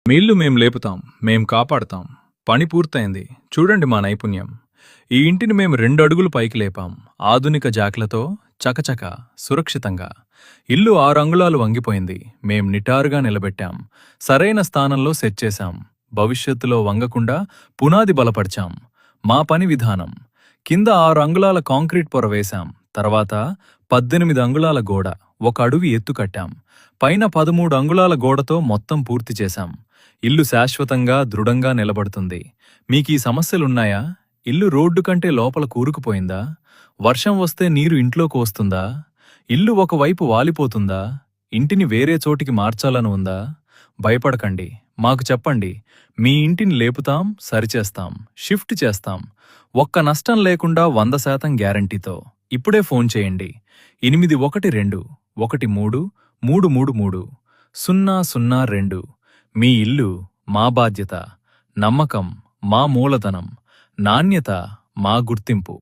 మీ ఇల్లు మేం లేపుతాం, మేం కాపాడతాం. పని పూర్తయింది. చూడండి మా నైపుణ్యం. ఈ ఇంటిని మేం 2 అడుగులు పైకి లేపాం. ఆధునిక జాక్లతో చకచక సురక్షితంగా. ఇల్లు 6 అంగుళాలు వంగిపోయింది. మేం నిటారుగా నిలబెట్టాం. సరైన స్థానంలో సెట్ చేశాం. భవిష్యత్తులో వంగకుండా పునాది బలపరిచాం. మా పని విధానం: కింద 6 అంగుళాల కాంక్రీట్ పొర వేశాం. తర్వాత 18 అంగుళాల గోడ, 1 అడుగు ఎత్తు కట్టాం. పైన 13 అంగుళాల గోడతో మొత్తం పూర్తి చేశాం. ఇల్లు శాశ్వతంగా దృఢంగా నిలబడుతుంది. మీకీ సమస్యలున్నాయా? ఇల్లు రోడ్డు కంటే లోపల కూరుకుపోయిందా? వర్షం వస్తే నీరు ఇంట్లోకి వస్తుందా? ఇల్లు ఒకవైపు వాలిపోతుందా? ఇంటిని వేరే చోటికి మార్చాలని ఉందా? భయపడకండి, మాకు చెప్పండి. మీ ఇంటిని లేపుతాం, సరిచేస్తాం, షిఫ్ట్ చేస్తాం. ఒక్క నష్టం లేకుండా 100% గ్యారంటీతో. ఇప్పుడే ఫోన్ చేయండి. 811333333002. మీ ఇల్లు మా బాధ్యత, నమ్మకం మా మూలధనం, నాణ్యత మా గుర్తింపు.